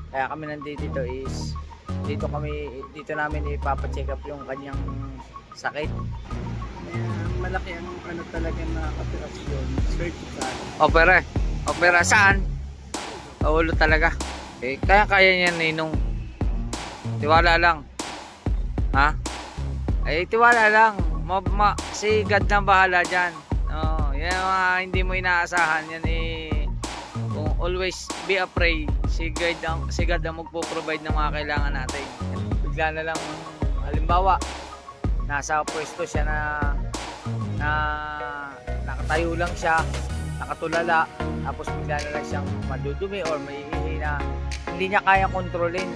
Kaya kami nandito dito is dito namin ipapa-check up yung kanyang sakit. Malaki ang ano talaga na operasyon, surgical. Opera saan? Sa ulo talaga. Kaya niya ninong. Tiwala lang. Ha? Tiwala lang. Si God na bahala dyan. Yan mga hindi mo inaasahan. Yan kung always be afraid. Si God ang magpo-provide ng mga kailangan natin. Bigla na lang, halimbawa, nasa pwesto siya na nakatayo lang siya, nakatulala, tapos bigla na lang siyang madudumi or maiihi na hindi niya kaya kontrolin,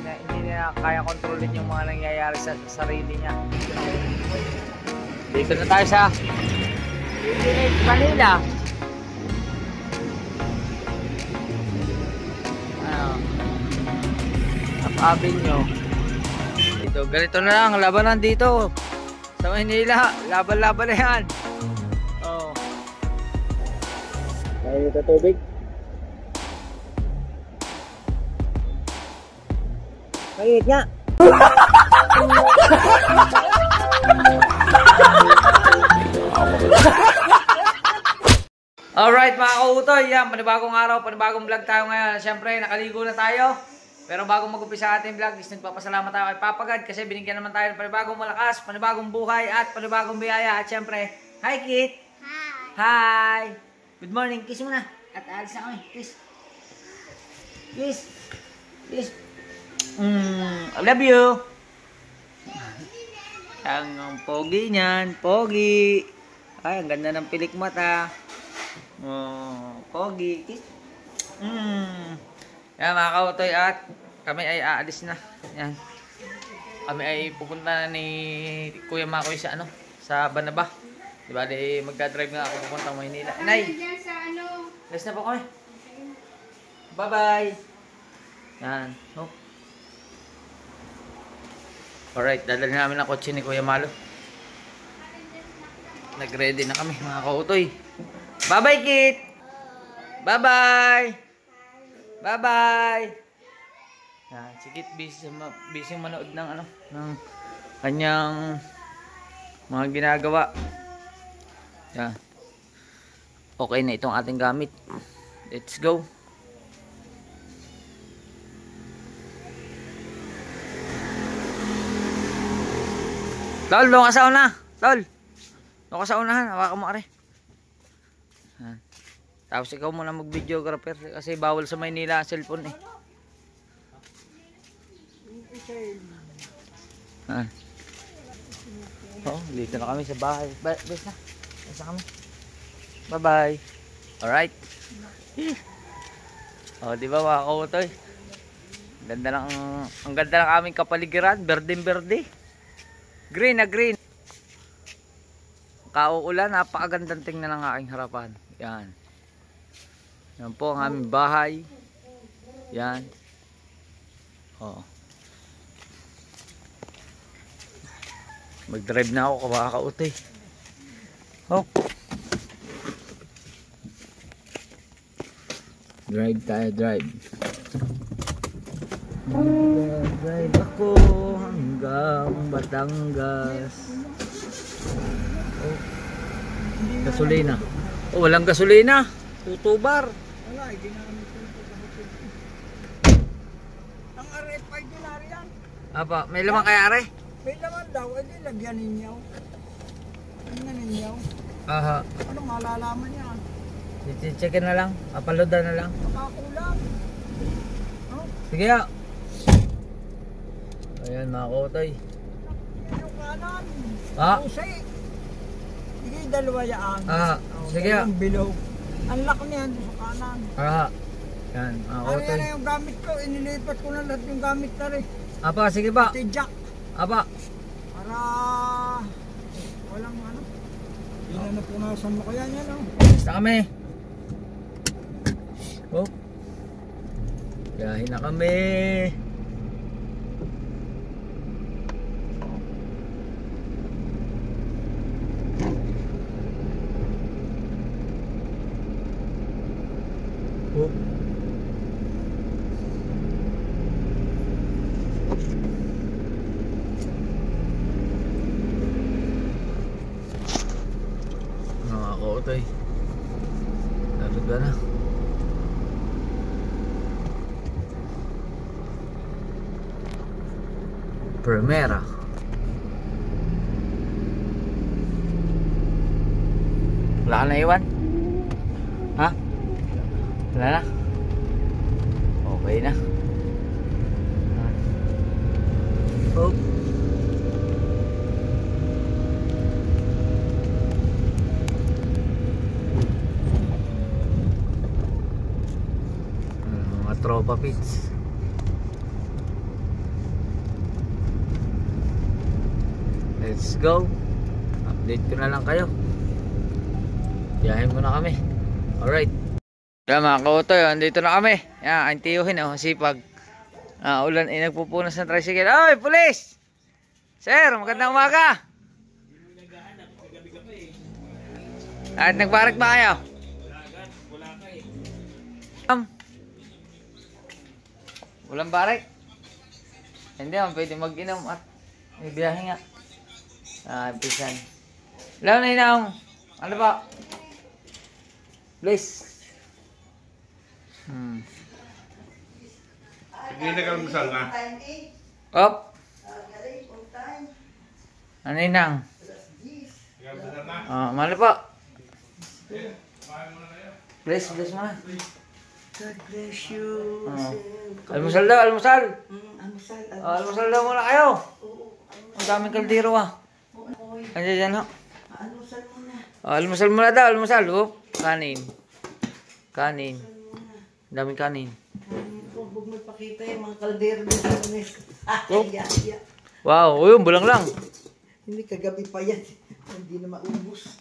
yung mga nangyayari sa sarili niya. Dito na tayo sa Manila. Avenue. Dito, ganito na lang labanan dito sa Manila. Laban-laban na yan. Tayo dito tubig. Kayit nga. Alright mga kautoy, yan, panibagong araw, panibagong vlog tayo ngayon. Siyempre, nakaligo na tayo. Pero bago mag-umpisa ating vlog, is nagpapasalamat tayo kay Papa God kasi binigyan naman tayo ng panibagong malakas, panibagong buhay at panibagong biyaya. At siyempre, hi Kit! Hi! Good morning, kiss mo na. At alis na kami, kiss. Kiss! Kiss! I love you! Ang pogi niyan, pogi! Ay, ang ganda ng pilik mata. Pogi, kiss! Yan mga kautoy, at kami ay aalis na. Yan. Kami ay pupunta na ni Kuya Makoy sa sa Banaba. Diba, magdadrive nga ako pupunta Maynila. Inay! Alis na po kami. Bye-bye! Yan. Alright, dadalhin namin ang kotse ni Kuya Malo. Nag-ready na kami mga kautoy. Bye-bye, Kit! Bye-bye! Bye-bye! Yan, si Kit busy manood ng ng kanyang mga ginagawa. Yan. Okay na itong ating gamit. Let's go. Tol, doon ka sa una. Tol, doon ka sa unahan. Hawakan mo are. Yan. Tapos ikaw muna mag-videographer kasi bawal sa Maynila ang cellphone eh. Dito na kami sa bahay. Bes na. Bes na kami. Bye-bye. Alright. Di ba mga kautoy? Ang ganda ng aming kapaligiran. Berdeng-berde. Green na green. Kauulan, napakagandang tingnan ng aking harapan. Yan. Yan po ang aming bahay. Yan. Mag-drive na ako, kabakautoy. Drive tayo, drive. Drive ako hanggang Batangas. Gasolina. Walang gasolina. Tutubar. Wala, hindi na kami ang RFI dinari yan. Apa, may lamang kaya are? May laman daw, edi lagyan ninyo. Tingnan ninyo. Aha. Ano malalaman yan? Checkin na lang. Apalodan na lang. Makakulang. Sige ya. Ayan mga kautoy. Yan yung kanan. Pusay. Sige, dalawa yan. Sige ya. Yung bilog. Ang laki niyan sa kanan. Yan mga Ano kautoy. yan yung gamit ko? Inilipat ko na lahat yung gamit na rin. Apa, sige ba? Pati jack. Apa. Para walang Hindi na napunasan mo kaya yan. Basta kami. Biyahin na kami. Primera. Wala ka na iwan? Ha? Wala na? Okay na. Oh. Mga tropa pits. Let's go. Update ko na lang kayo. Biyahin muna kami. Alright. Kaya mga kautoy, andito na kami. Yan, ang tiyuhin, sipag. Ulan ay nagpupunas ng tricycle. Oy, pulis! Sir, magandang umaga. At nagbarik ba kayo? Walang barik. Hindi naman pwede mag-inom at may biyahe nga. Pisan. Hello, Ninong. Ano ba? Please. Sige na kang masal na. Op. Ano Ninang? Mali po. Bless mo na. God bless you. Almusal daw, almusal. Almusal. Almusal daw muna kayo. Ang daming kaldero Andiyan dyan ho. Almusal muna. Almusal muna daw, almusal. Kanin. Kanin. Daming kanin. Huwag mo ipakita yung mga kaldero dito. Wow, bulang lang. Hindi, kagabi pa yan. Hindi na maubos.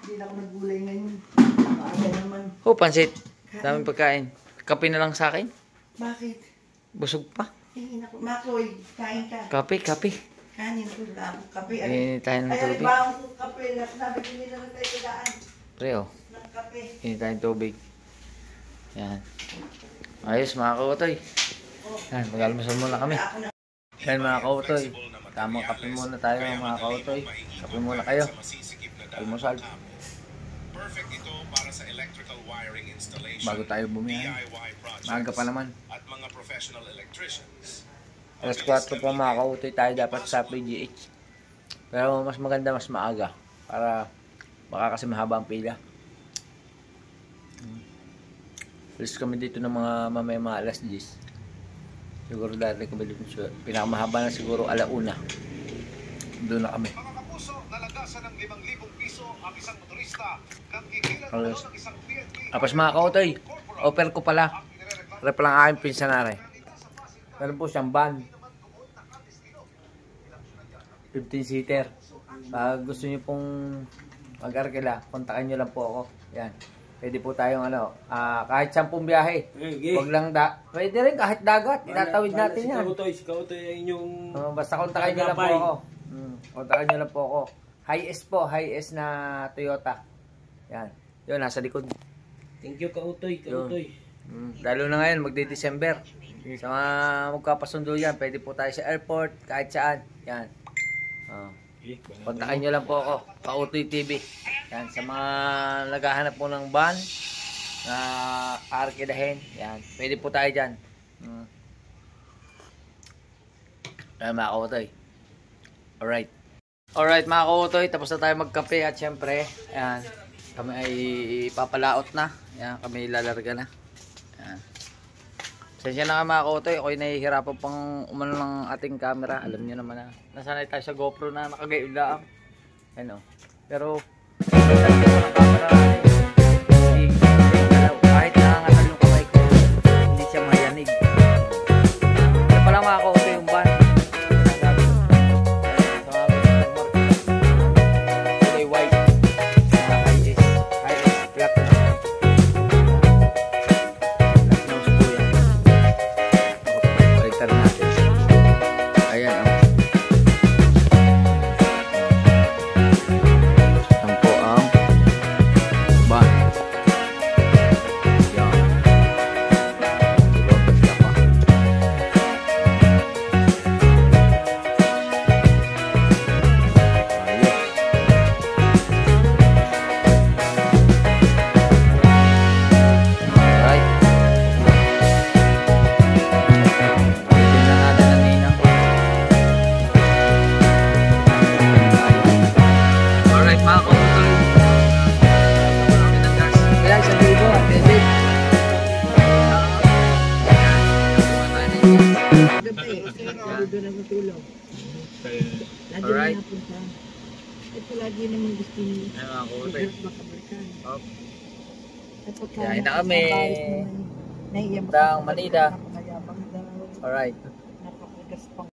Hindi na ako naggulay ngayon. Maaga naman. Pansit. Daming pagkain. Kape na lang sa akin. Bakit? Busog pa. Makoy, kain ka. Kape. Kanin ko lang. Kape. Ini tayo ng Ay, tubig. bawang ko kape. Nabigyan nila ng tayo daan. Preo. Ng kape. Ini tayo ng tubig. Yan. Ayos mga kautoy. Yan, mag-almusal muna kami. Yan mga kautoy. Tamang kape muna tayo mga kautoy. Kape muna kayo. Almusal. Perfect ito para sa electrical wiring installation. Bago tayo bumiyahe. DIY projects. Maaga pa naman. At mga professional electricians. Alas 4 po mga kautoy tayo dapat sa PGH. Pero mas maganda, mas maaga. Para baka kasi mahaba ang pila. Alis kami dito ng mga alas 10. Siguro dati kami dito. Pinakamahaba na siguro 1:00. Doon na kami. Mga kapuso, nalagasan ng 5,000 piso ang isang motorista nang kikilan Alas. ng isang PNP. Tapos mga kautoy, offer ko pala. Rep lang aking pinsanare. Meron po siyang van. 15-seater. Pag gusto niyo pong mag-arkila, kontakin niyo lang po ako. Yan. Pwede po tayong kahit 10 biyahe. Wag lang pwede rin kahit dagat. Itatawid natin yan. Si Kautoy ay inyong... Basta kontakin niyo lang po ako. Kontakin niyo lang po ako. High-S po. High-S na Toyota. Yan. Yun, nasa likod. Thank you, Kautoy. Lalo na ngayon, magde-December. Sa mga magkapasundo yan, pwede po tayo sa airport, kahit saan. Yan. Kontakin nyo lang po ako, Kautoy TV. Yan, sa mga naghahanap po ng van na arkidahin, yan, pwede po tayo dyan. Yan mga Kautoy. Alright mga Kautoy, tapos na tayo magkape at syempre, yan, kami ay papalaot na. Yan, kami lalarga na. Yan. Sensya na mga kautoy, ako'y nahihirapan pang umano ng ating camera. Alam niyo naman na nasanay tayo sa GoPro na nakagayod lang. Ano. Pero kahit nangangatal yung kamay ko, hindi siya mayanig. Kaya pala mga kautoy yung van. Kulay white. High-S platinum. Kagabi, kasi doon na matulog. Lagi Alright. na napunta. Ito lagi naman gusto niya. Ay mga kutoy. Makabalikan. Hop. At pagka Kain na kami. nakabalik naman, nahiya Tang Manila. Napakayabang daw. Alright. Napakagaspang.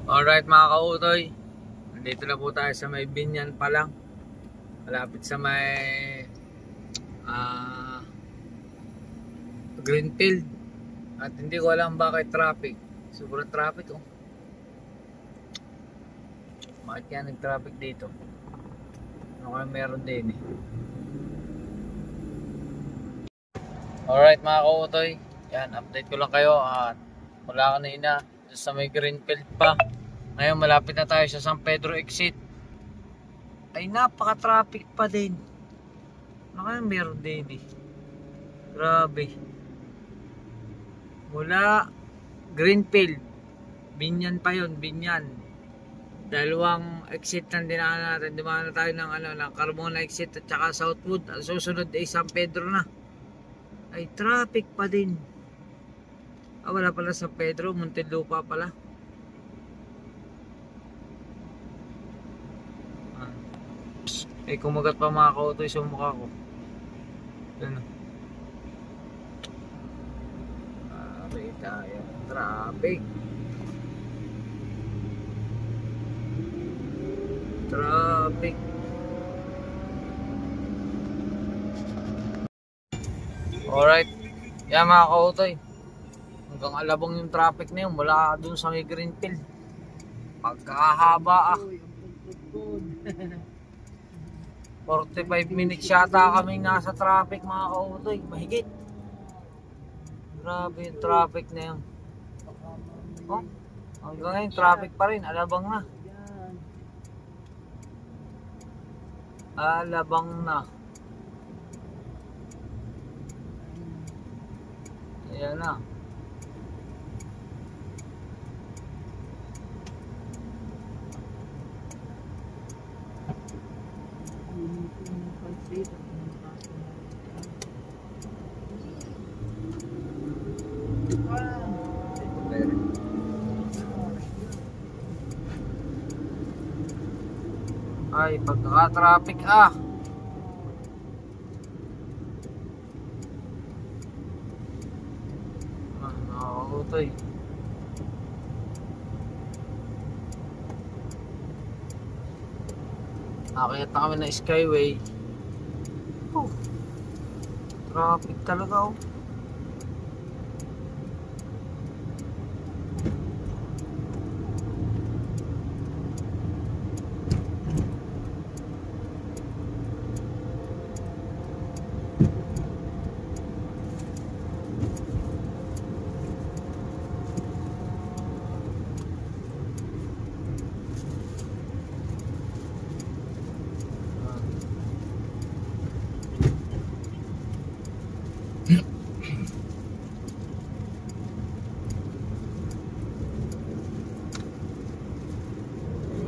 Alright mga kautoy. Nandito na po tayo sa may Binyan pa lang. Malapit sa may Greenfield. At hindi ko alam bakit traffic. Sobrang traffic oh. Bakit kaya nag-traffic dito? Ano kaya meron din eh. Alright mga kautoy. Yan, update ko lang kayo at mula kanina sa may Greenfield pa. Ngayon malapit na tayo sa San Pedro exit. Ay napaka-traffic pa din. Ano kaya meron din eh. Grabe. Mula Greenfield, Binyan pa yun, Binyan. Dalawang exit na dinaan natin. Dumaan na tayo ng, ng Carmona exit at saka Southwood. Ang susunod ay San Pedro na. Ay traffic pa din. Wala pala San Pedro, Muntinlupa pala. Kumagat pa mga kautoy sa mukha ko. Ano? Tayo. Traffic. Traffic. Alright. Yan mga kautoy. Hanggang Alabang yung traffic na yun. Mula dun sa may Greenfield. Pagkahaba ah. 45 minutes yata kaming nasa traffic mga kautoy. Mahigit. Grabe yung traffic na yun. Oh, hanggang ngayon traffic pa rin. Alabang na. Alabang na. Ayan na. Ay, pagka-traffic ah. Nakakakutoy. Nakakita kami ng Skyway. Oh, traffic talaga oh.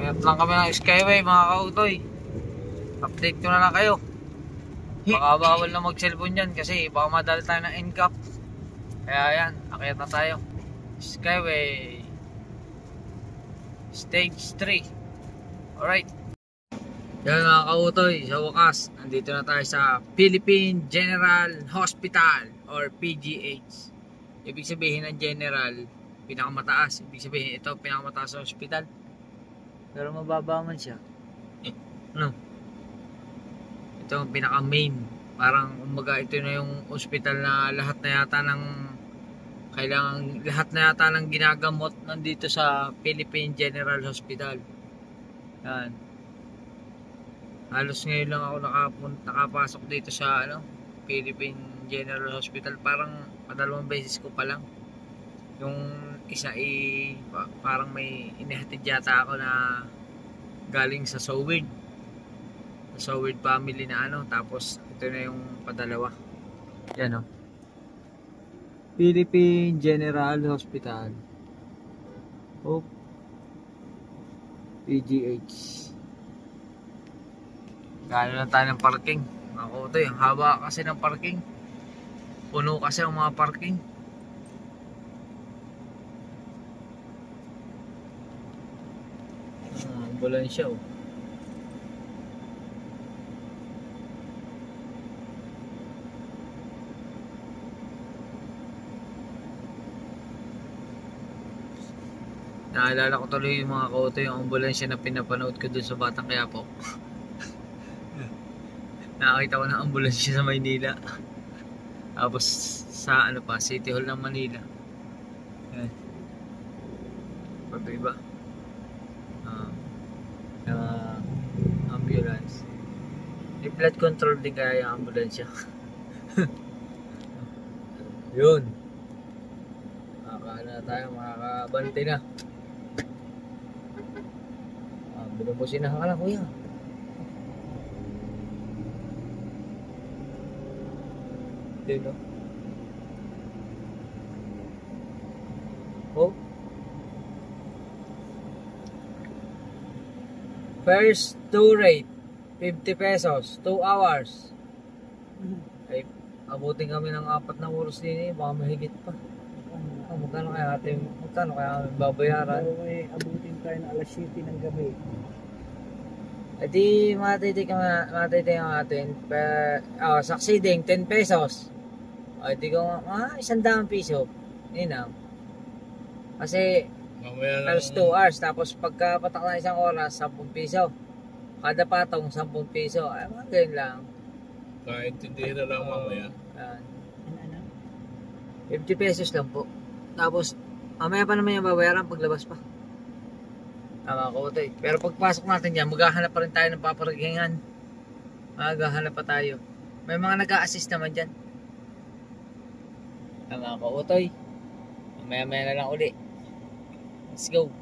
Mayat lang kami ng Skyway mga kautoy. Update ko na lang kayo. Baka bawal na mag cellphone yan kasi baka madali tayo ng NCAP. Kaya yan, akyat na tayo. Skyway Stage 3. Alright. Yan mga kautoy, sa wakas, nandito na tayo sa Philippine General Hospital or PGH. Ibig sabihin ng general, pinakamataas. Ibig sabihin ito, pinakamataas sa hospital. Pero mababa man siya. Ano? Ito ang pinaka main. Parang umaga ito na yung hospital na lahat na yata ng lahat na yata ng ginagamot nandito sa Philippine General Hospital. Yan. Halos ngayon lang ako nakapasok dito sa Philippine General Hospital. Parang padalawang beses ko pa lang. Yung isa parang may inihatid yata ako na galing sa Soward. Sa Soward family na tapos ito na yung padalawa. Yan Philippine General Hospital. PGH. Gano'n lang tayo ng parking. Ako ito, yung haba kasi ng parking. Puno kasi ang mga parking. Ambulansya Naalala ko tuloy yung mga kauto, yung ambulansya na pinapanood ko dun sa Batang Quiapo. Nakakita ko ng ambulansya sa Maynila. Tapos sa City Hall ng Manila. Yan. Pag-iba. Ambulance. May blood control din kaya yung ambulansya. Yun. Makakabante na. Binubusinahan ka na kuya. Dito. First 2 rate 50 pesos 2 hours. Ay abutin kami ng 4 na oras din baka mahigit pa. Magkano kaya kami babayaran? Abutin tayo na alas 7 ng gabi. E di matitig natin succeeding 10 pesos. O di ko 100 piso. Yun kasi first 2 hours tapos pagka patak na 1 oras 10 piso. Kada patong 10 piso. Ay mga ganyan lang. Kaintindihin na lang mamaya. 50 pesos lang po. Tapos mamaya pa naman yung babayaran paglabas pa. Tama ko ito Pero pagpasok natin dyan, maghahanap pa rin tayo ng paparagingan. Maghahanap pa tayo. May mga nag-a-assist naman dyan. Tama ko utoy. Mamaya na lang uli. Let's go.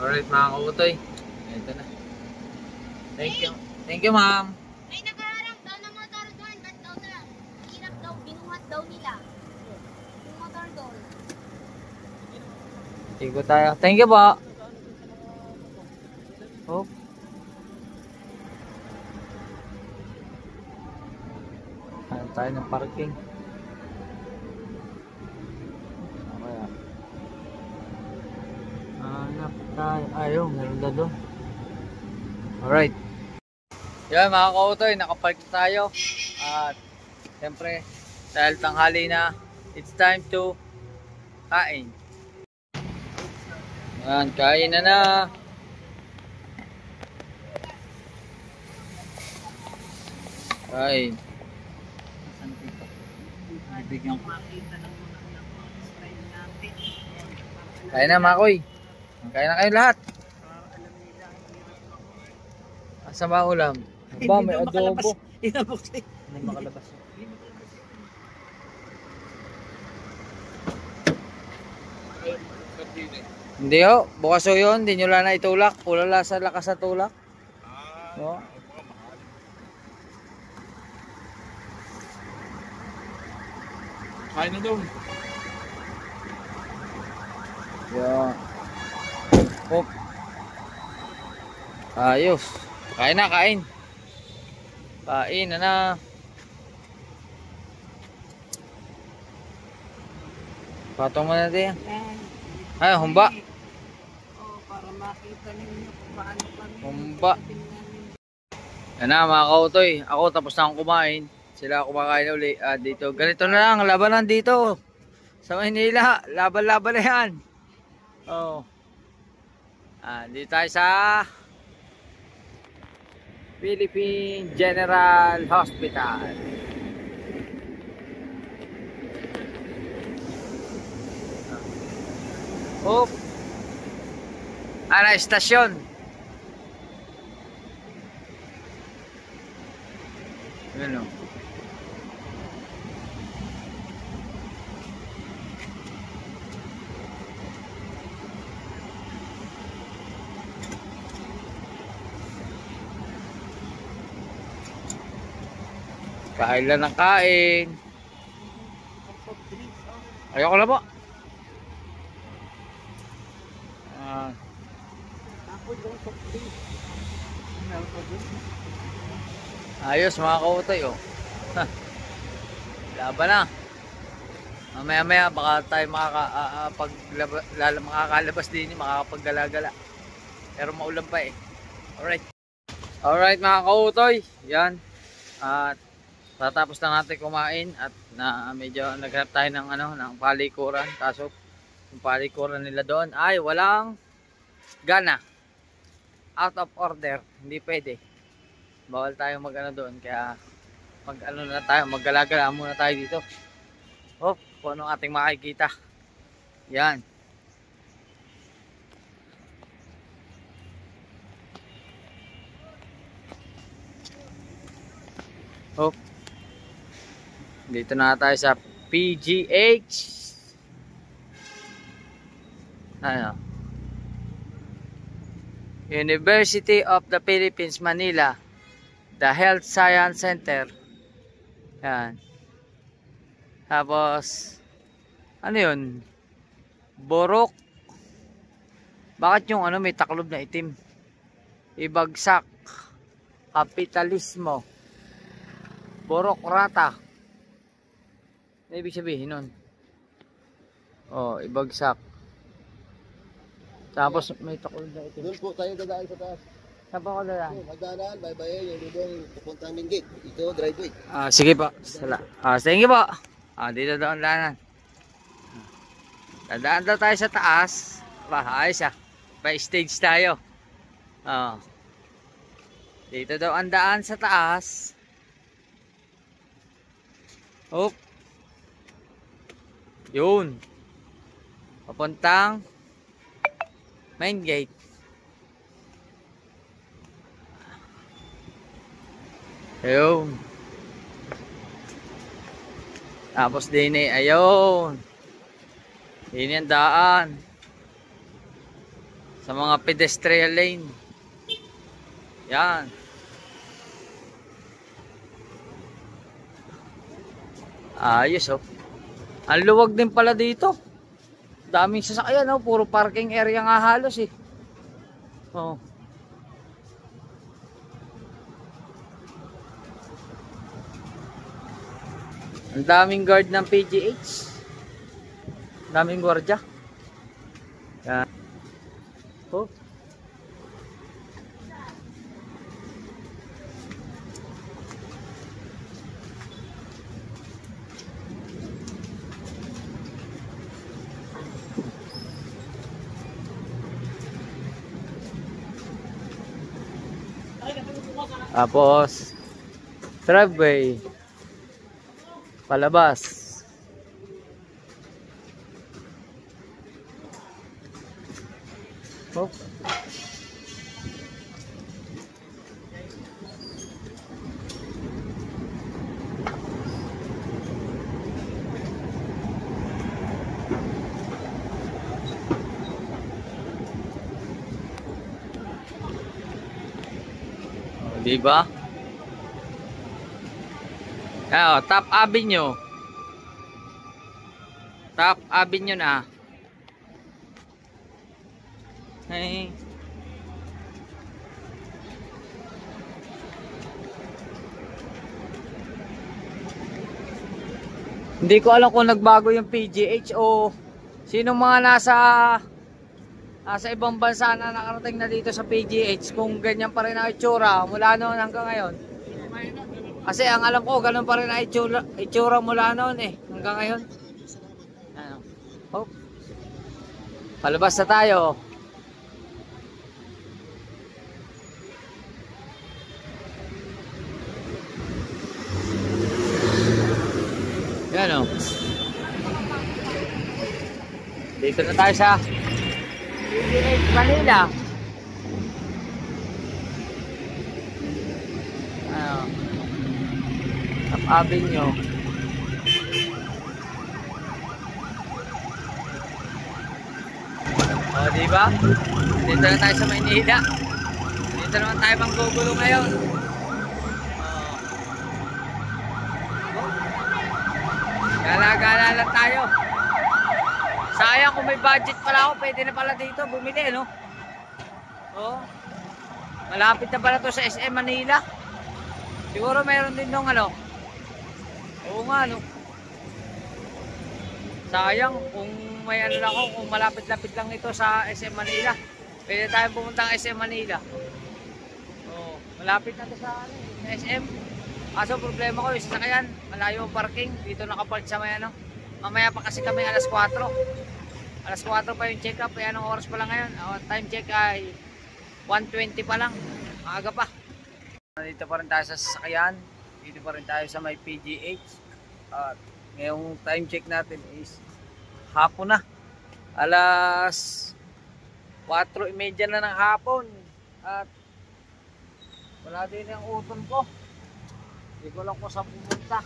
Alright mga kautoy. Ito na. Thank you. Thank you ma'am. May naghaharap daw ng motor doon. Ba't daw na? Hirap daw. Binuhat daw nila. Yung motor doon. Tigo tayo. Thank you po. Hanap tayo ng parking. Okay Hanap tayo. Ayaw, meron na doon. Alright. Yan mga kautoy, nakapark na tayo. At siyempre, dahil tanghali na, it's time to kain. Yan, kain na. Kain. Kain na mga koy. Kain na kayo lahat. Asa ba ulam? Ba, may adobo. Hindi makalabas. Hindi bukas yun, hindi nyo lang na itulak. Ulala sa lakas sa tulak. Kain na daw. Yan. Ayos. Kain na, kain. Kain na. Patong mo na din. Ay, humba. Para makita ninyo kung paano kami. Kumba. Yan na mga kautoy. Ako tapos na akong kumain. Sila kumakain uli. Dito. Ganito na lang. Labanan dito. Sa Maynila. Laban-laban na yan. Oh. Dito tayo sa Philippine General Hospital. Oh. Estasyon. Yun o. Kain lang ng kain. Ayoko na po. Ako doon sa place. Ayos mga kautoy oh. Laban na. Mamaya baka tayo makakalabas din, makakapaggalagala. Pero maulan pa eh. Alright mga kautoy. Yan. At tatapos na natin kumain at medyo naghanap tayo ng ng palikuran. Kaso yung palikuran nila doon ay walang gana. Out of order. Hindi pwede. Bawal tayo doon. Kaya na tayo. Maggalagala muna tayo dito. Oh, kung anong ating makikita. Yan. Oh. Dito na tayo sa PGH. University of the Philippines, Manila. The Health Science Center. Yan. Tapos, yun? Borok. Bakit yung may taklob na itim? Ibagsak. Kapitalismo. Borok rata. Ano ibig sabihin nun? Oh, ibagsak. Tapos may taklob na itim. Doon po tayo dadaan sa taas. Saan pa ako dadaan? Magdadaan, bye-bye, yung lubong pupuntang main gate. Ito, driveway. Sige po. Thank you po. Dito doon lanan. Dadaan daw tayo sa taas. Ayos By stage tayo. Dito daw ang daan sa taas. Oop. Yun. Papuntang main gate. Ayun. Tapos din ayun. Yun yung daan. Sa mga pedestrian lane. Yan. Ayos Ang luwag din pala dito. Daming sasakyan puro parking area nga halos Oh. Ang daming guard ng PGH. Daming gwardiya. Yan. Oh. Tapos driveway palabas. Oh. Diba? Top Avenue. Top Avenue na. Hey. Hindi ko alam kung nagbago yung PGH o sinong mga nasa Sa ibang bansa na nakarating na dito sa PGH kung ganyan pa rin ang itsura mula noon hanggang ngayon. Kasi ang alam ko, ganun pa rin ang itsura mula noon hanggang ngayon. Ano? Oh. Palabas na tayo. Yan Dito na tayo sa PGH Manila. Top Avenue. Diba? Dito na tayo sa Maynila. Dito naman tayo manggugulo ngayon. Gala-gala lang tayo. Sayang kung may budget pala ako, pwede na pala dito bumili, no? Malapit na pala to sa SM Manila. Siguro mayroon din nung oo nga, no? Sayang kung may lang ako, kung malapit-lapit lang ito sa SM Manila. Pwede tayong pumunta ng SM Manila. Malapit na to sa SM. Kaso problema ko, yung sasakyan, malayo ang parking. Dito nakapark sa may Mamaya pa kasi kami alas 4. Alas 4 pa yung check up. Anong oras pa lang ngayon? Time check ay 1:20 pa lang. Maaga pa. Dito pa rin tayo sa sasakyan. Dito pa rin tayo sa may PGH. At ngayong time check natin is hapon na. Alas 4:30 na ng hapon. At wala din yung uton ko. Hindi ko lang kung saan pumunta.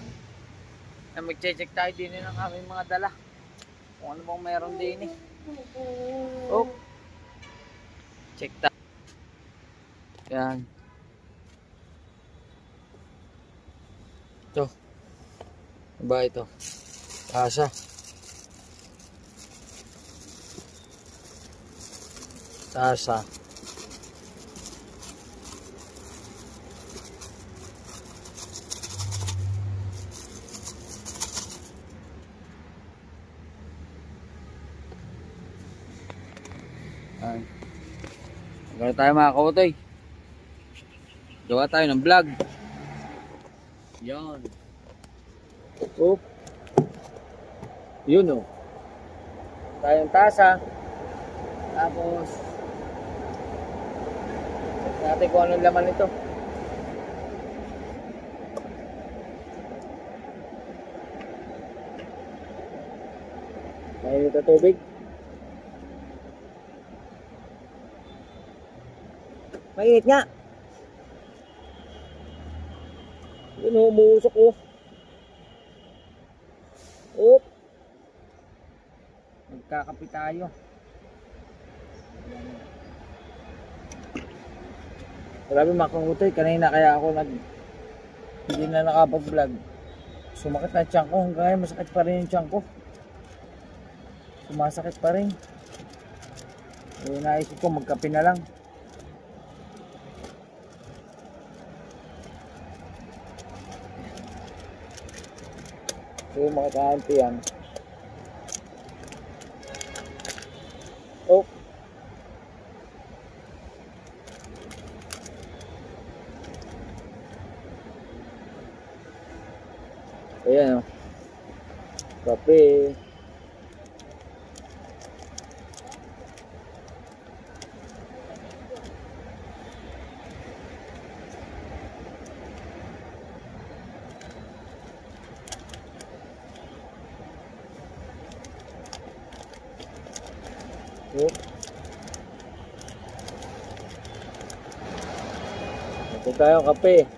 Mag-check tayo din ng aming mga dala. Kung ano bang meron din check tayo. Yan. Ito. Ano ba ito? Tasa. Tasa. Gawa tayo mga kaotoy. Gawa tayo ng vlog. Yan. Yun tayong tasa. Tapos check natin kung anong laman nito. May nito tubig. Mainit nga. Yun umuusok Magkakape tayo. Grabe mga kahutoy, kanina kaya ako hindi na nakapag-vlog. Sumakit na tiyan ko, hanggang ngayon masakit pa rin yung tiyan ko. Sumasakit pa rin. Naisip ko magkape na lang. So makakaanti yan. Ayan kape. Ito tayo kape.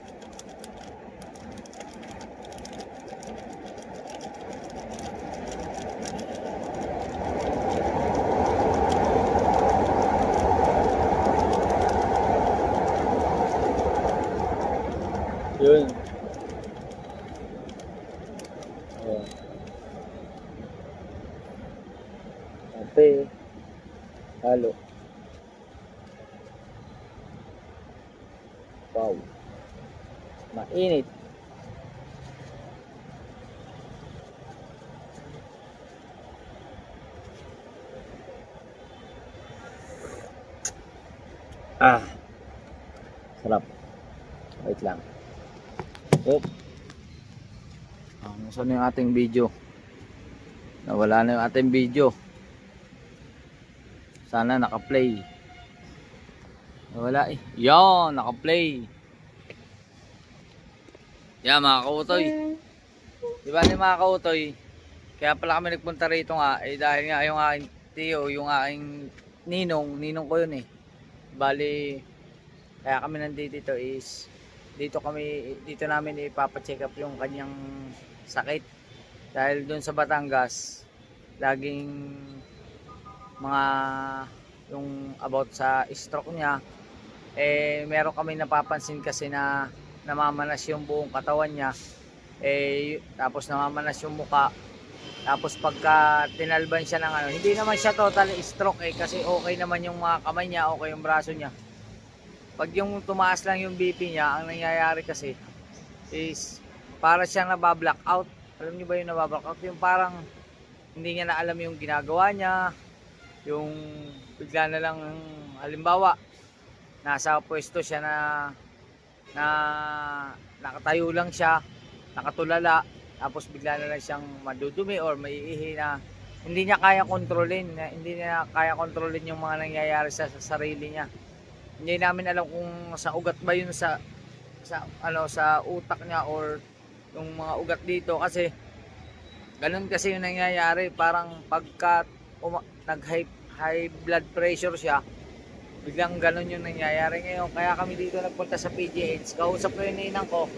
Yun. Kape. Halo. Wow. Mainit. Sarap. Wait lang. Oh. Nasaan yung ating video? Nawala na yung ating video. Sana naka-play. Nawala eh. Yan, naka-play. Yan mga kautoy. Diba ni mga kautoy? Kaya pala kami nagpunta rito nga. Eh dahil nga yung aking tiyo, yung aking ninong ko yun eh. Bali, kaya kami nandito is dito namin ipapacheck up yung kanyang sakit. Dahil doon sa Batangas, laging mga yung about sa stroke niya, eh meron kami napapansin kasi na namamanas yung buong katawan niya, eh tapos namamanas yung muka, tapos pagka tinalban siya ng ano, hindi naman siya total stroke eh, kasi okay naman yung mga kamay niya, okay yung braso niya. Pag yung tumaas lang yung BP niya, ang nangyayari kasi is para siyang nabablock out. Alam niyo ba yung nabablock out? Yung parang hindi niya na alam yung ginagawa niya, yung bigla na lang, halimbawa nasa pwesto siya na nakatayo lang siya, nakatulala, tapos bigla na lang siyang madudumi or maiihi na hindi niya kaya kontrolin, yung mga nangyayari sa sarili niya. Hindi namin alam kung sa ugat ba yun sa utak niya or yung mga ugat dito, kasi ganun kasi yung nangyayari. Parang pagka high blood pressure siya, biglang ganun yung nangyayari ngayon. Kaya kami dito nagpunta sa PGH. Kausap ko yung ninang ko,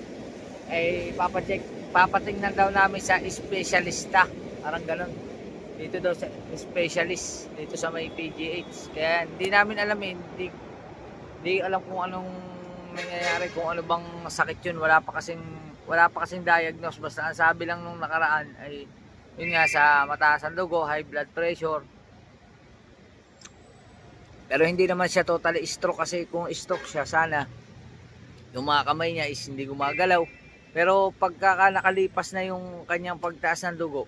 ay papatingnan daw namin sa espesyalista, parang ganun. Dito daw sa specialist dito sa may PGH. Kaya hindi namin alam eh, hindi alam kung anong nangyayari, kung ano bang sakit yun. Wala pa kasing diagnose. Basta ang sabi lang nung nakaraan ay yun nga, sa mataas ang dugo, high blood pressure. Pero hindi naman siya totally stroke, kasi kung stroke siya, sana yung mga kamay niya is hindi gumagalaw. Pero pagka nakalipas na yung kanyang pagtaas ng dugo,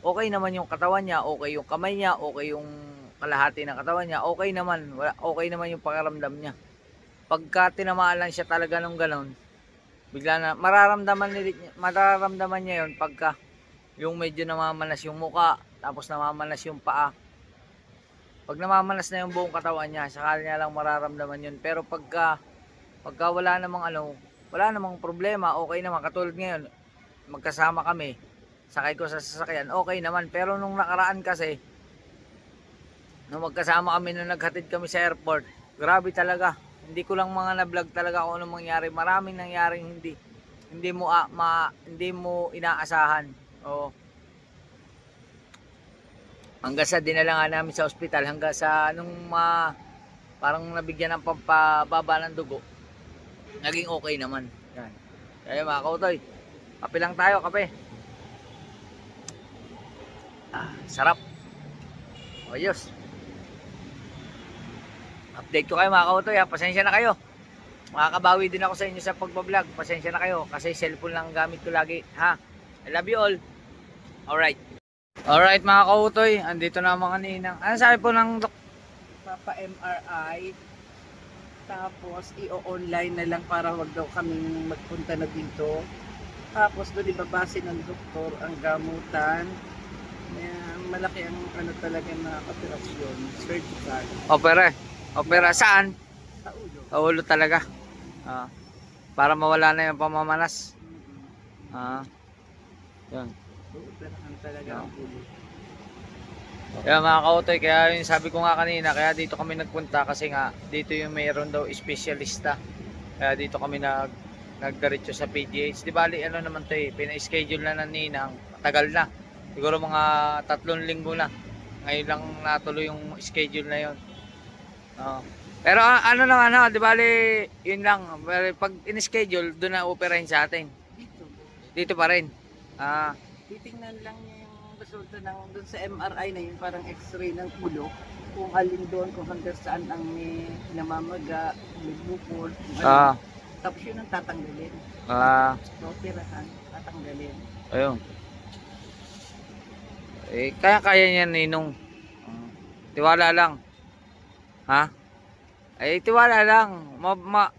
okay naman yung katawan niya, okay yung kamay niya, okay yung kalahati ng katawan niya, okay naman yung pakiramdam niya. Pagka tinamaan lang siya talaga nung ganon, bigla na mararamdaman niya yun pagka yung medyo namamanas yung muka, tapos namamanas yung paa. Pag namamanas na yung buong katawan niya, saka niya lang mararamdaman yun. Pero pagka wala namang problema, okay naman. Katulad ngayon, magkasama kami, sakay ko sa sasakyan, okay naman. Pero nung nakaraan kasi, nung magkasama kami, nung naghatid kami sa airport, grabe talaga. Hindi ko lang mga na-vlog talaga kung anong mangyari. Maraming nangyaring hindi mo inaasahan. O, hanggang sa dinala nga namin sa ospital, hanggang sa parang nabigyan ng pampababa ng dugo, naging okay naman. Yan. Kaya mga kautoy, kape lang tayo, kape. Sarap. Ayos. Update ko kayo mga kautoy ha. Pasensya na kayo. Makakabawi din ako sa inyo sa pagbablog. Pasensya na kayo kasi cellphone lang gamit ko lagi ha. I love you all. Alright mga kautoy, andito na mga ninang. Ano sabi po ng Papa-MRI. Tapos i-online na lang para wag daw kaming magpunta na dito. Tapos doon ibabase ng doktor ang gamutan. Malaki ang talaga na operasyon, surgical. Opera saan? Sa ulo. Sa ulo talaga. Para mawala na yung pamamanas. Yan. Operahan talaga ang ulo. Kaya mga kautoy, kaya yung sabi ko nga kanina, kaya dito kami nagpunta kasi nga dito yung mayroon daw espesyalista. Kaya dito kami nagdiretso sa PGH. Di bali ano naman to eh, pina-schedule na ng ninang, tagal na. Siguro mga 3 linggo na. Ngayon lang natuloy yung schedule na yon. Pero ano naman di bali yun lang. Pag in-schedule, doon na operahin sa atin. Dito pa rin. Titingnan lang niya yung resulta ng doon sa MRI na yun, parang x-ray ng ulo. Kung alin doon, kung hanggang saan ang may namamaga, may bukol. Tapos yun ang tatanggalin. So, operahan, tatanggalin. Ayun. Kaya niya ninong. Tiwala lang. Ha? Ay, tiwala lang.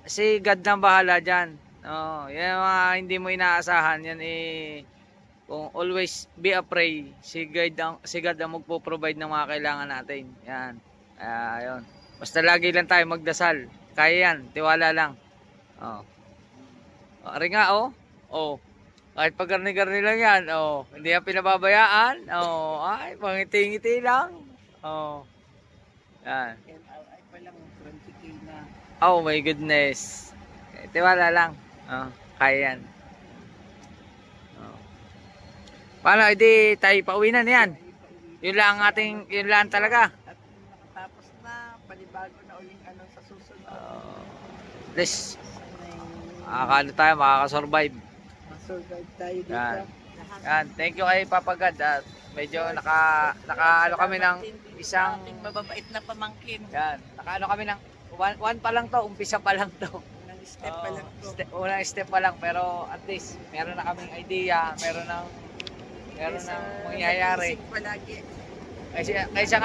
Si God na bahala dyan. Oh, yan mga hindi mo inaasahan. Yan kung always be afraid. Si God ang magpo-provide ng mga kailangan natin. Yan. Ayun. Basta lagi lang tayo magdasal. Kaya yan. Tiwala lang. Oh. Ari nga, oh. Oh. Kahit pag garni-garni lang yan. Oh. Hindi yan pinababayaan. Oh. Ay, pangiti-ngiti lang. Oh. Yan. MRI pa lang, 20K na. Oh my goodness. Tiwala lang. Oh, kaya yan. Oh. Paano, edi tayo pauwi na yan. Yun lang ang yun lang talaga. At nakatapos na, panibago na uling ano sa susunod. Please, Sanay tayo, makakasurvive. masurvive tayo dito. Yan. Lahat. Yan, thank you kay Papa God. At medyo naka kami ng isang, ating mababait na pamangkin. yan, nakaano kami ng one pa lang to, umpisa pa lang to. Unang step pa lang to. Unang step pa lang, pero at least meron na kaming idea, meron ng mangyayari. Isip palagi. Kaysa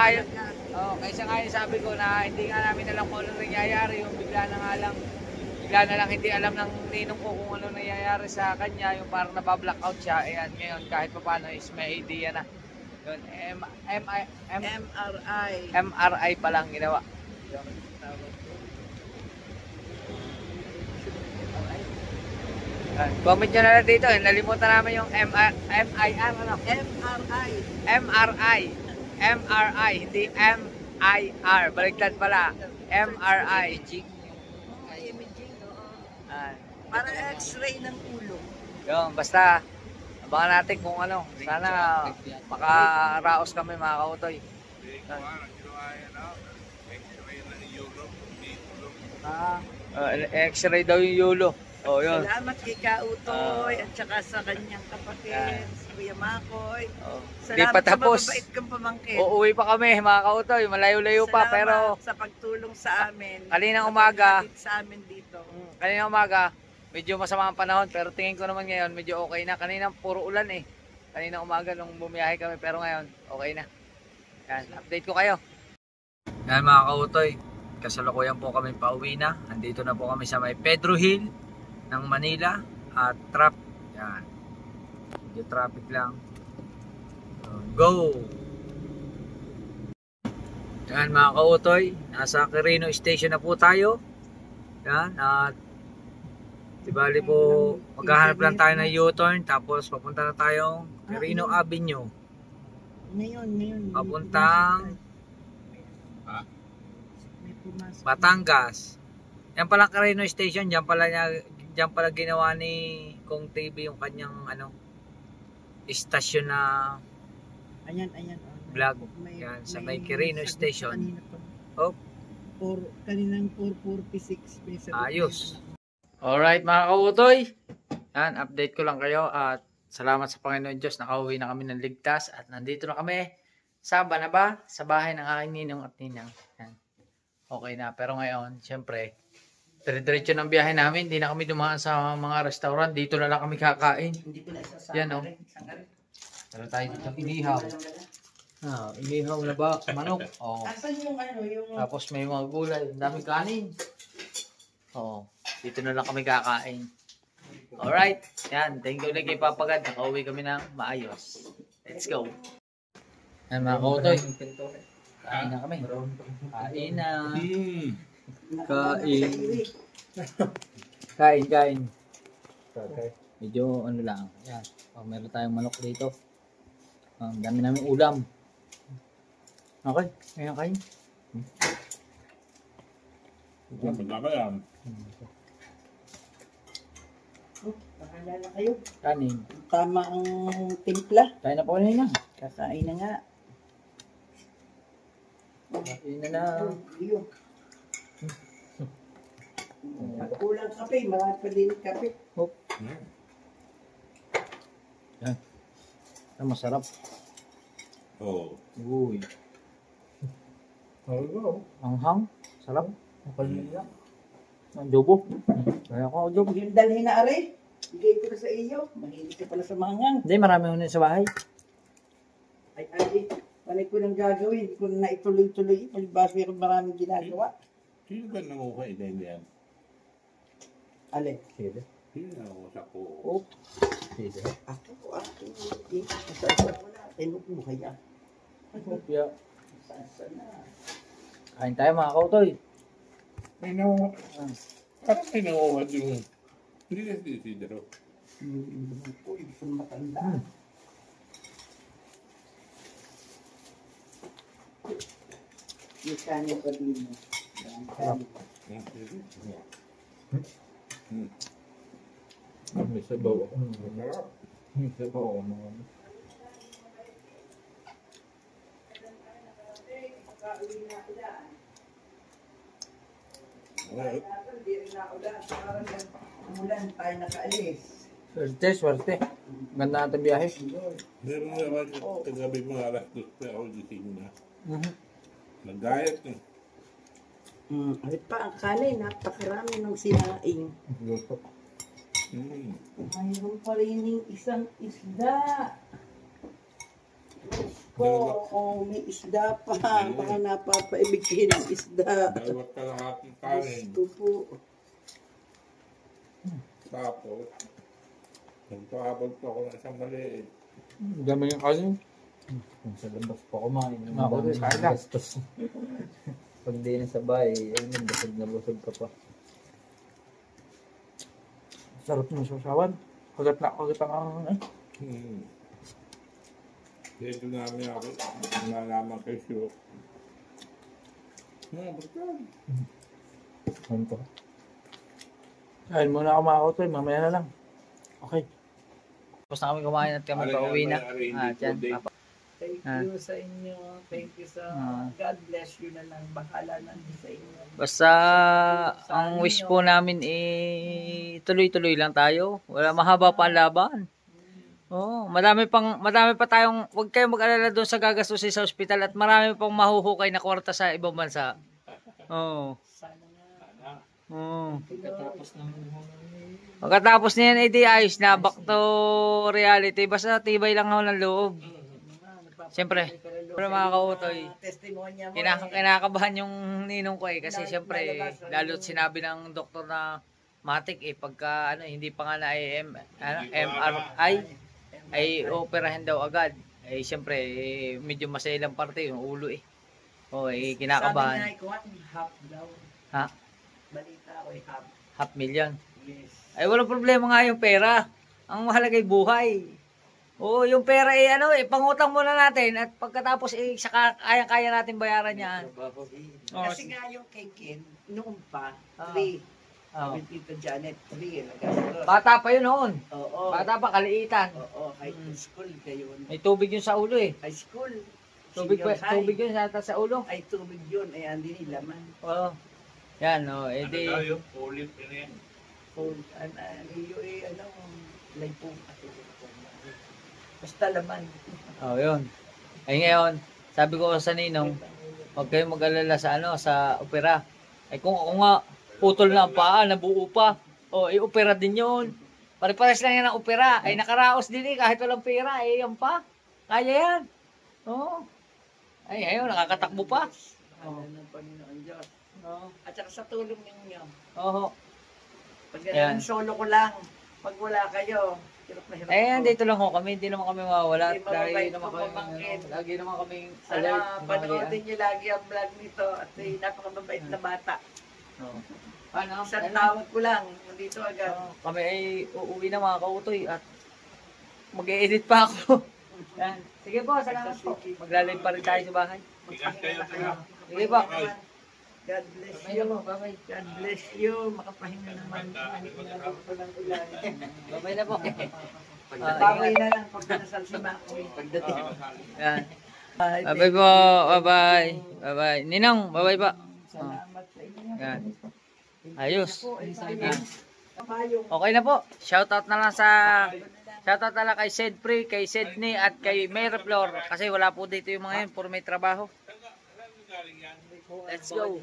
nga yun sabi ko na hindi nga namin alam kung anong nangyayari, yung bigla na lang hindi alam ng ninong ko kung ano nangyayari sa kanya, yung parang nabablock siya. Ayan, ngayon kahit pa paano is may idea na. Yun, MRI. MRI pa lang ginawa. Yun. Comment nyo na lang dito, nalimutan namin yung MIR, ano? MRI, hindi MIR, baligtad pala, MRI. Imaging, oo. Ah, Para x-ray ng ulo. yun, basta, abangan natin kung ano, sana makaraos kami mga kautoy. X-ray daw yung yulo. Oh, yun. Salamat kay Kautoy at saka sa kanyang kapatid, si Kuya Makoy. Oh. Di Salamat pa tapos. sa mababait kang pamangkin. Uuwi pa kami mga kautoy, malayo-layo pa, Salamat pero sa pagtulong sa amin. Kaninang sa umaga. paghatid sa amin dito. kanina umaga, medyo masama ang panahon, pero tingin ko naman ngayon, medyo okay na. Kanina puro ulan eh. Kanina umaga nung bumiyahe kami, pero ngayon, okay na. Yan, update ko kayo. Yan mga kautoy, kasalukuyan po kami pauwi na. Andito na po kami sa may Pedro Hill ng Manila at yan. Medyo traffic lang. So, go! Yan mga kautoy, nasa Quirino Station na po tayo. Yan, at dibali po, maghahanap lang tayo ng U-turn, tapos papunta na tayong Quirino Avenue. Ngayon. Papuntang May pumasok. Batangas. Yan pala Quirino Station, diyan pala ginawa ni Kong TV yung kanyang istasyon na Ayan. vlog. Yan, sa may Quirino Station. Oh. Kaninang 4:46. Ayos. Alright mga kautoy. Yan, update ko lang kayo at salamat sa Panginoon Diyos. Nakauwi na kami ng ligtas at nandito na kami sa Banaba, sa bahay ng aking ninong at ninang. Yan. Okay na. Pero ngayon, syempre, dire-diretso ng biyahe namin. Hindi na kami dumaan sa mga restaurant. Dito na lang kami kakain. Hindi ko na isasama. Yan o. Pero tayo dito inihaw. Inihaw na ba? Manok. Oh. Asan yung Tapos may mga gulay. Ang daming kanin. Oo. Dito na lang kami kakain. Alright. Yan. Thank you ulit kay Papa God. Nakauwi kami ng maayos. Let's go. Yan mga kautoy. Kain na kami. Kain na. Kain. Okay. Medyo ano lang. Yan. Meron tayong manok dito. Ang dami namin ulam. Okay. Ngayon kain. Magkaba yan. Pakalala kayo. Kanin. Tama ang timpla. Kain na po kanina. Kakain na nga. Kain na na. Kulang kape. Marami pa din kape. Yan. Ang masarap. Oo. Uy. Anghang. Sarap. Ang adobo. Kaya ko adobo. Yung dalhin na are. Bigay ko na sa iyo. Mahilig ka pala sa mangang. Hindi, marami ho na sa bahay. Ay. Panay ko nang gagawin. Hindi ko na ituloy-tuloy. Palibas meron maraming ginagawa. Sino ba nanguha din yan? Alin? Sino nanguha sa ko? Oh. Ako, hindi. Tinok mo kaya. Kopya. Saan na? Kain tayo mga kautoy. May nanguha. Parang may nanguha yung... Hindi na si Isidro. Uy, gusto matanda. Yung kanin pa din mo. May sabaw ako. Masarap. May sabaw ako mga. Hindi rin na ulan. Parang umulan tayo nakaalis. Swerte. Ganda natin biyahe. Meron naman kagabi mga alas 2 pa ako gising na. Nag-diet eh. Ay pa, ang kanin, napakarami ng sinaing. Luto. Mayroon pa rin yung isang isda. May isda pa. Baka napapaibig kayo ng isda. Dalawat ka lang aking kanin. Gusto po. Tapos, nagpahabol pa ako ng isang maliit. Dami yung kanin. Sa labas pa kumain. Ako din, kain lang. Pag di na sa bahay, ayun, busog ka pa. Sarap ng sasawan. Kagat ang Dito namin ako, nalaman kay Syo. Basta. Ano to? Kain muna ako mga kautoy, mamaya na lang. Okay. Tapos na kami kumain at kami pa uwi na. Dyan. Thank you sa inyo. Thank you sa... God bless you na lang. Bahala na sa inyo. Basta ang wish po namin tuloy-tuloy lang tayo. Wala mahaba pa ang laban. Oh, marami pa tayong, huwag kayong mag-alala doon sa gagastusin sa ospital at marami pang mahuhukay na kwarta sa ibang bansa. Oh. Sana nga. Oh. Pagkatapos ng Pagkatapos niyan ay di ayos na back to reality. Basta tibay lang ako ng loob. Siyempre, mga kautoy, testimonya mo. kinakabahan yung ninong ko kasi siyempre lalo't sinabi ng doktor na matik pagka hindi pa nga na MRI ay operahin daw agad. Siyempre medyo masailang parte yung ulo kinakabahan. Sabi nga half daw. Ha? Balita ko half. $500,000. Yes. Ay walang problema nga yung pera. Ang mahalaga ay buhay. Oo, yung pera pangutang muna natin at pagkatapos saka kaya natin bayaran yan. Kasi nga yung kay Ken, noon pa, 3. Oh. With Tito Janet, 3. Nagkasalo. Bata pa yun noon. Oo. Bata pa, kaliitan. Oo, high school kayo. May tubig yun sa ulo High school. Tubig yun sa ulo. Ay, tubig yun. Ay, hindi nilaman. Oo. Yan, edi. Ano yung ulit yun yan? Like po. Basta laman. Yun. Ay ngayon, sabi ko sa ninong, huwag kayong mag-alala sa opera. Ay kung ako nga, putol na ang paa, nabuo pa. Opera din yun. Pare-pares lang yan ang opera. Ay nakaraos din kahit walang pera. Yan pa. Kaya yan. Oo. Ay, ayun, nakakatakbo pa. Ano ng Panginoon Diyos. Oo. At saka sa tulong ninyo. Oo. Pag Yan. solo ko lang, pag wala kayo, hirap na hirap ako. Dito lang kami. Hindi naman kami mawawala. Hindi mababait Lagi naman ko kami, pamangkin. lagi naman kami alert. Sana panoodin niyo lagi ang vlog nito at napakababait na bata. Ano? Isang tawag ko lang, nandito agad. Kami ay uuwi na mga kautoy at mag-e-edit pa ako. Yan. Sige po, salamat po. Maglalay pa rin tayo sa bahay. Ikas kayo sila. Sige po. God bless Bye you. na po. Bye-bye. God bless you. Makapahinga naman. Bye-bye na po. Pagkataway na lang pag nasal si Makoy. Pagdating. Yan. Bye-bye po. Bye-bye. Bye-bye. Ninong, bye-bye pa. Salamat sa inyo. Yan. Ayos. Yan. Payong. Okay na po. Shoutout na lang kay Sedfree, kay Sydney at kay Mary Flor kasi wala po dito yung mga yun, puro may trabaho. Let's go.